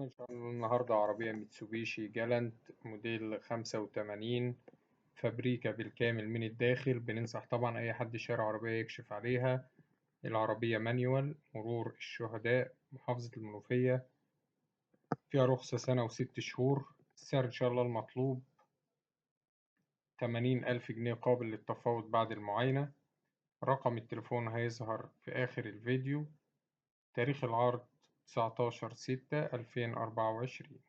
إن شاء الله النهاردة عربية ميتسوبيشي جالنت موديل 85، فابريكا بالكامل من الداخل. بننصح طبعا أي حد شاري عربية يكشف عليها. العربية مانيوال، مرور الشهداء، محافظة المنوفية، فيها رخصة سنة وست شهور. السعر إن شاء الله المطلوب 80,000 جنيه قابل للتفاوض بعد المعاينة. رقم التليفون هيظهر في آخر الفيديو. تاريخ العرض 19/6/2024.